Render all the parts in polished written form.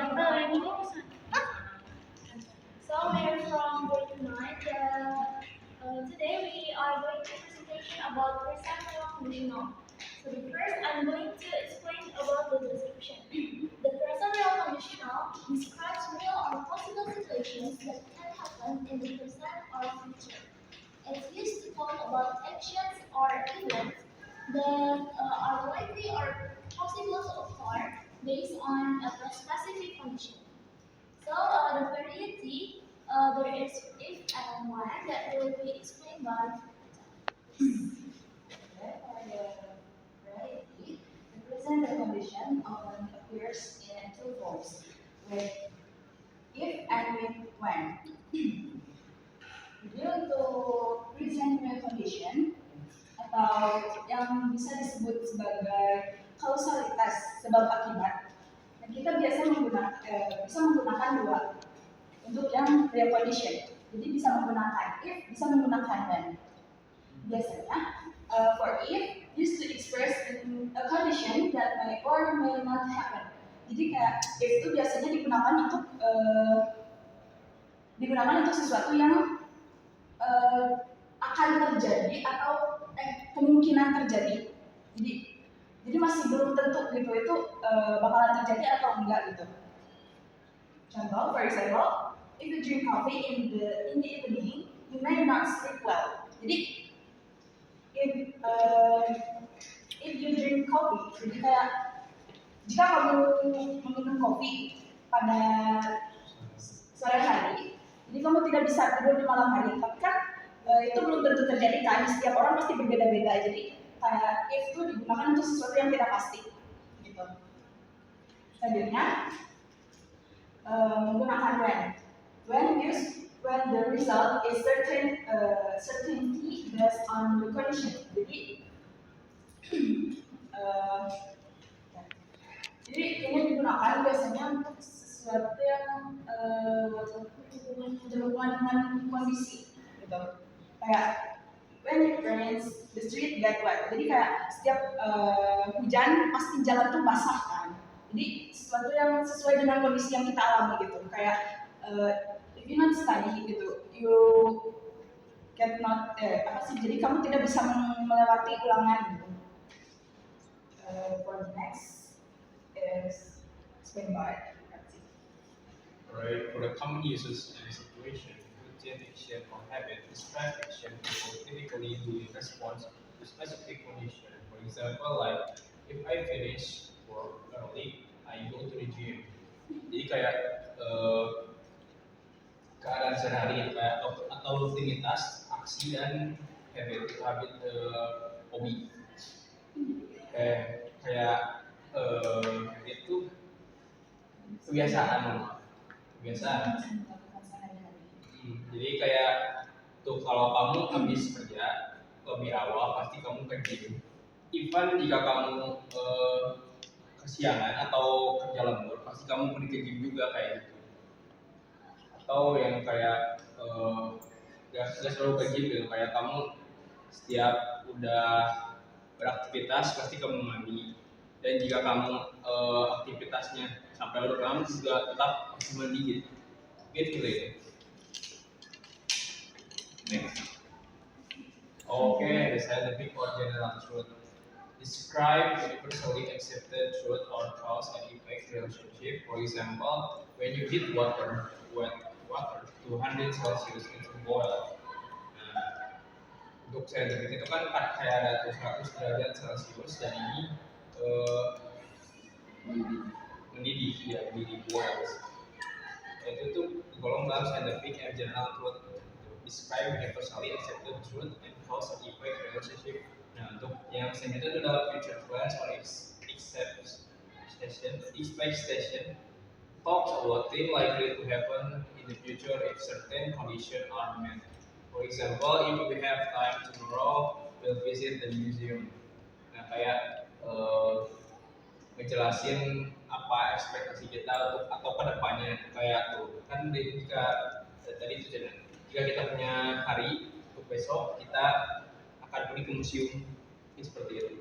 So we're from grade 9. Today we are going to presentation about present real conditional. So the first I'm going to explain about the description. The present real conditional describes real or possible situations that can happen in the present or future. It's used to talk about actions or events that are likely or possible to occur based on a specific condition. So the variety, there is if and when that will be explained by. Variety, the present condition often appears in two forms, with if and with when. Jadi untuk present condition atau yang bisa disebut sebagai kausalitas sebab akibat, dan kita biasa bisa menggunakan dua untuk yang real condition. Jadi bisa menggunakan if, bisa menggunakan when. Biasanya for if used to express a condition that may or may not happen. Jadi kayak if itu biasanya digunakan untuk sesuatu yang akan terjadi atau kemungkinan terjadi. Jadi masih belum tentu gitu itu bakalan terjadi atau enggak gitu. Contoh, for example, if you drink coffee in the evening, you may not sleep well. Jadi if you drink coffee, jadi kayak jika kamu meminum kopi pada sore hari, jadi kamu tidak bisa tidur di malam hari. Tapi kan itu belum tentu terjadi kan, setiap orang pasti berbeda-beda. Jadi kayak if itu digunakan untuk sesuatu yang tidak pasti, gitu. Selanjutnya menggunakan when used when the result is certainty based on the condition. Jadi ini digunakan biasanya untuk sesuatu yang berhubungan dengan kondisi, gitu. Kayak when it rains, the street get wet. Jadi kayak setiap hujan pasti jalan tuh basah kan. Jadi sesuatu yang sesuai dengan kondisi yang kita alami gitu. Kayak if you not study gitu, you cannot jadi kamu tidak bisa melewati ulangan gitu. For the next is explained by Nancy. Alright, for the common uses in a situation, routine action or habit describe action people typically do in response to specific condition. For example, like if I finish work early, I go to the gym. Jadi kayak keadaan sehari kayak atau rutinitas, aksi dan habit hobi. Kayak itu kebiasaan. Jadi kayak tuh kalau kamu habis kerja lebih awal pasti kamu ke gym. Even jika kamu kesiangan atau kerja lembur pasti kamu pergi ke gym juga kayak gitu. Atau yang kayak gak selalu ke gym gitu, kayak kamu setiap udah beraktivitas pasti kamu mandi, dan jika kamu aktivitasnya sampai larut kamu juga tetap harus mandi gitu ya. Next. Okay, the scientific or general truth. Describe universally accepted truth or cause and effect relationship. For example, when you heat wet water to 100 Celsius itu boil. Nah, untuk scientific itu kan kayak ada 100 derajat Celsius dan ini mendidih boils. Itu tuh digolong dalam scientific and general truth. Describe universally accepted truth and cause and effect relationship. Nah, untuk yang selanjutnya itu adalah future plans or expectation talks about things likely to happen in the future if certain conditions are met. For example, if we have time tomorrow, we'll visit the museum. Nah, kayak ngejelasin apa ekspektasi kita atau kedepannya, kayak tuh kan jika tadi itu jika kita punya hari untuk besok kita akan pergi ke museum, ini seperti itu.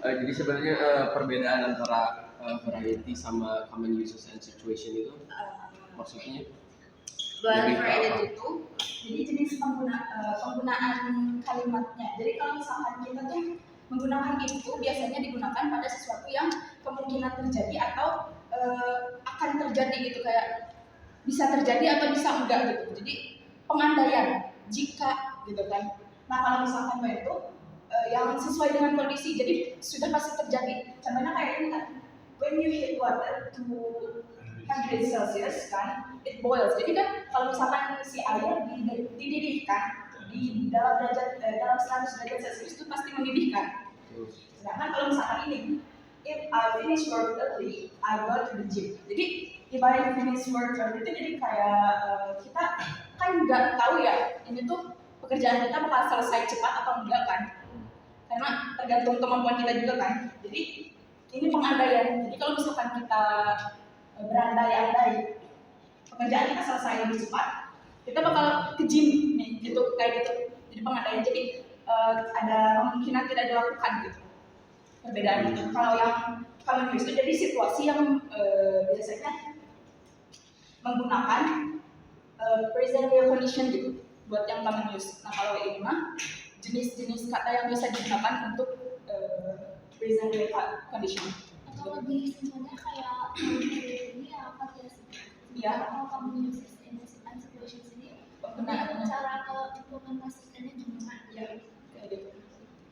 Jadi sebenarnya perbedaan antara variety sama common uses and situation itu maksudnya Dual lebih ke variety apa? itu jadi jenis penggunaan kalimatnya. Jadi kalau misalkan kita tuh menggunakan itu biasanya digunakan pada sesuatu yang kemungkinan terjadi atau akan terjadi gitu, kayak bisa terjadi atau bisa enggak gitu. Jadi pengandaian jika gitu kan. Nah kalau misalkan itu yang sesuai dengan kondisi, jadi sudah pasti terjadi. Contohnya kayak ini kan, when you heat water to 100 Celsius kan, it boils. Jadi kan kalau misalkan si air dididihkan di dalam 100 derajat Celsius itu pasti mendidihkan. Sedangkan kalau misalkan ini, if I finish work early, I go to the gym. Jadi if I finish work early itu jadi kayak kita kan nggak tahu ya ini tuh pekerjaan kita bakal selesai cepat atau enggak kan, karena tergantung kemampuan kita juga kan. Jadi ini pengandaian. Jadi kalau misalkan kita berandai-andai pekerjaan kita selesai lebih cepat, kita bakal ke gym nih gitu, kayak gitu. Jadi pengandaian. Jadi ada kemungkinan tidak dilakukan gitu. Perbedaan itu. Kalau yang itu jadi situasi yang biasanya menggunakan present real condition gitu buat yang common use. Nah kalau ini mah jenis-jenis kata yang bisa digunakan untuk present real condition. Atau lebih simpelnya kayak ini apa ya sih? Iya. Kalau kamu use in and situation sini, Penggunaannya. cara ke implementasikannya gimana? Ya, kayak gitu.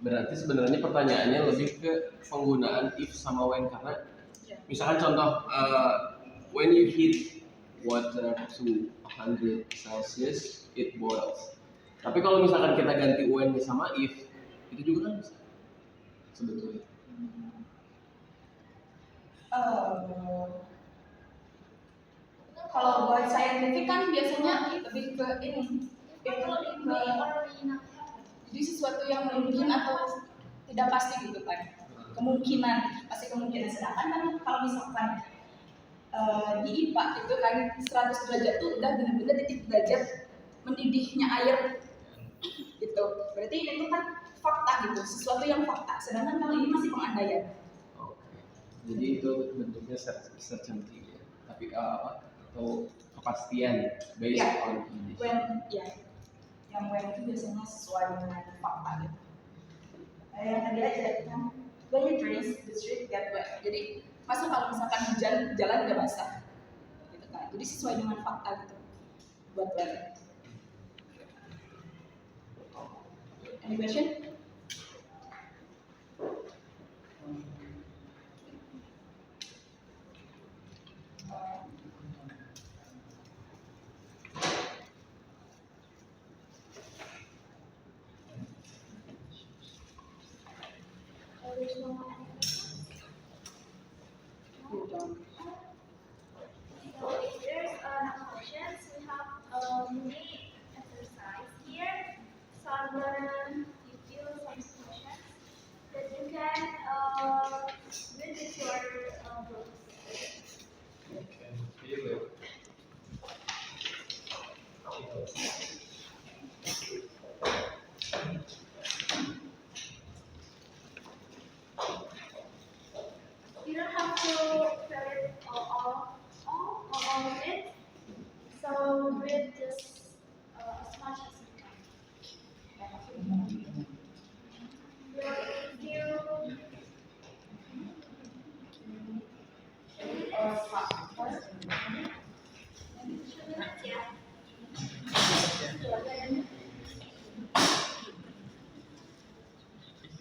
Berarti sebenarnya pertanyaannya lebih ke penggunaan if sama when, karena misalkan contoh when you heat water to 100 Celsius it boils. Tapi kalau misalkan kita ganti when sama if, itu juga kan bisa sebetulnya. Kalau buat scientific kan biasanya lebih ke ini, Kalau lebih ini ke already not happen. jadi sesuatu yang mungkin atau tidak pasti gitu kan, kemungkinan, pasti kemungkinan. Sedangkan kan kalau misalkan di IPA itu kan 100 derajat itu udah benar-benar titik derajat mendidihnya air gitu. Berarti itu kan fakta gitu, sesuatu yang fakta. Sedangkan kalau ini masih pengandaian. Oke. Jadi itu bentuknya certainty ya. Tapi apa? Atau kepastian based Ya, on condition. yang when itu biasanya sesuai dengan fakta gitu. Yang tadi aja yang when it rains the street get wet. Jadi masa kalau misalkan hujan jalan udah basah gitu kan. Jadi sesuai dengan fakta gitu buat when. Any question? There's no more any questions? So if there's no questions, we have a mini exercise here. So I'm gonna give you some questions that you can read with your books. You can feel it. You don't have to fill it all of it. So read just as much as you can. If you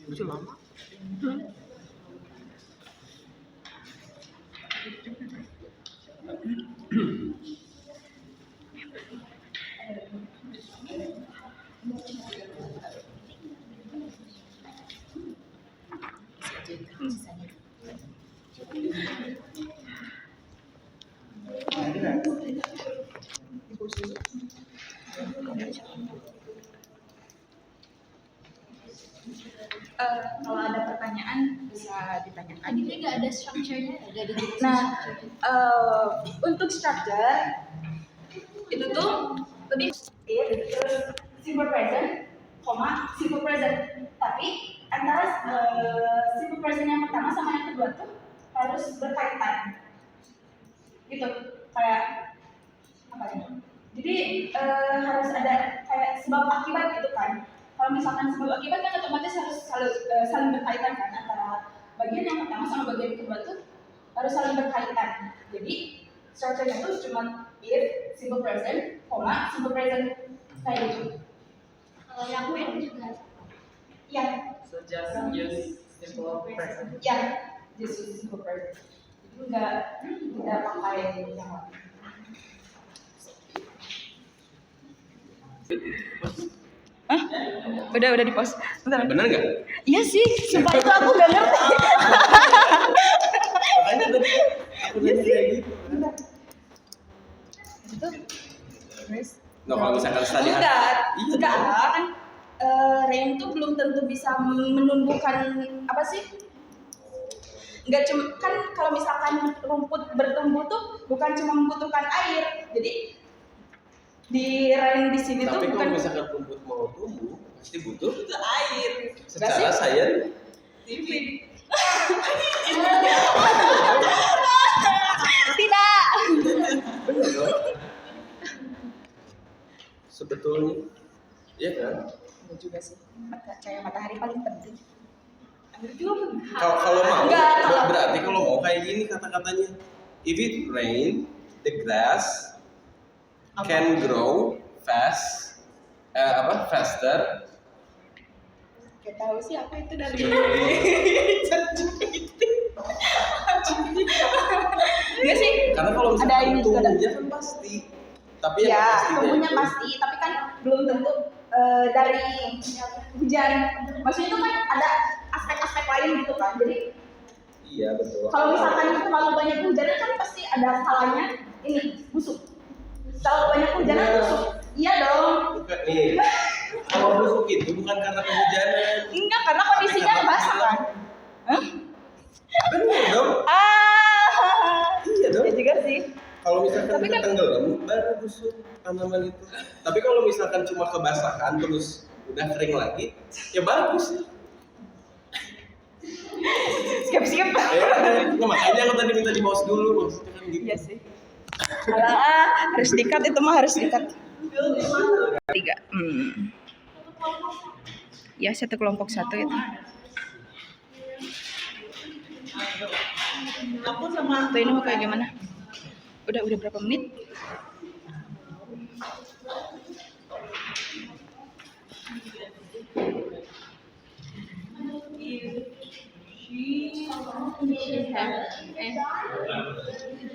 Lucu lama. Kalau ada pertanyaan bisa ditanyakan. ini nggak ada structure-nya, ada Nah, untuk structure itu tuh lebih if terus simple present, simple present. Tapi antara simple present yang pertama sama yang kedua tuh harus berkaitan. Gitu, kayak apa ya? Jadi harus ada kayak sebab akibat gitu kan. Kalau misalkan sebab akibat kan otomatis harus saling berkaitan kan, antara bagian yang pertama sama bagian kedua tuh harus saling berkaitan. Jadi structure-nya tuh cuma if, simple present, koma, simple present kayak gitu. Kalau yang when juga. Ya, So just use simple present. ya, just use simple present. Jadi tidak pakai yang lain. Hah? Udah di pause. Bentar. Bener nggak? Iya sih, sumpah itu aku gak ngerti. Makanya tadi aku nanya kayak gitu. Itu, terus? Nah, kalau misalkan tadi Enggak iya kan. Rain tuh belum tentu bisa menumbuhkan apa sih? Enggak cuma kan kalau misalkan rumput bertumbuh tuh bukan cuma membutuhkan air. Jadi di rain di sini tuh tapi bukan. kalau misalkan rumput mau tumbuh pasti butuh Air. secara sains TV. Tidak. bener dong sebetulnya iya kan. Enggak juga sih. Cahaya matahari paling penting. Kalau mau Enggak, kalau- berarti kalau mau kayak gini kata-katanya, if it rain the grass can grow faster. Gak tahu sih apa itu dari. Enggak sih. Karena kalau Ada misalkan ini juga ada. tumbuhnya kan pasti, tapi yang Ya, pastinya tumbuhnya itu- pasti, tapi kan belum tentu dari hujan. Maksudnya itu kan ada aspek-aspek lain gitu kan. Jadi iya betul. kalau misalkan terlalu banyak hujannya kan pasti ada salahnya ini busuk. Terlalu banyak hujannya busuk. Iya dong. Bukan nih. Kalau busuk itu bukan karena kehujanan. Enggak, karena kondisinya basah kan. Hah? Benar dong. Iya dong. Ya juga sih. Kalau misalkan Tapi udah kan- tenggelam baru busuk tanaman itu. Tapi kalau misalkan cuma kebasahan terus udah kering lagi, ya bagus. Skip. Nah, makanya aku tadi minta di pause dulu maksudnya kan gitu. Iya sih. Alah, harus dikat itu mah harus dikat. 3. Ya, satu kelompok satu itu. Aku sama Tuh ini mau kayak gimana? Udah berapa menit?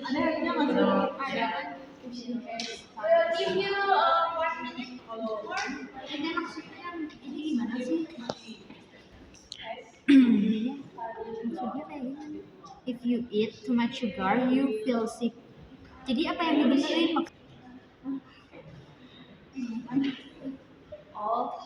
ada yang masuk. We'll give you 1 minute more. Ini maksudnya ini gimana sih? Maksudnya kayak gini. If you eat too much sugar, you feel sick. Jadi apa yang dibenerin? All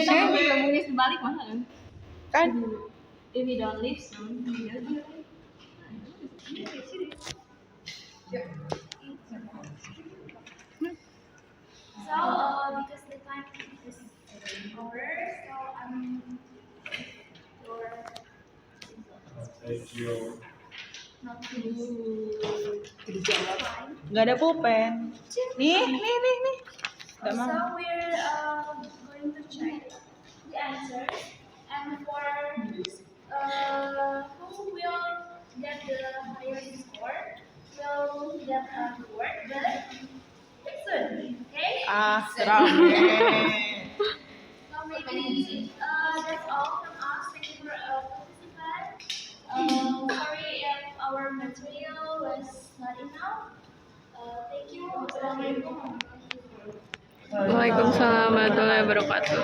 Saya juga mungkin sebalik masa kan? Kan? If you don't live soon, So, because the time is over, so your not to Nggak ada pulpen. Nih. Nggak mau. So we're going to check the answers, and for who will get the highest score will get a reward, but soon, okay? Seram. So maybe that's all from us. Thank you for participant. Sorry if our material was not enough. Thank you. Assalamualaikum. Waalaikumsalam warahmatullahi wabarakatuh.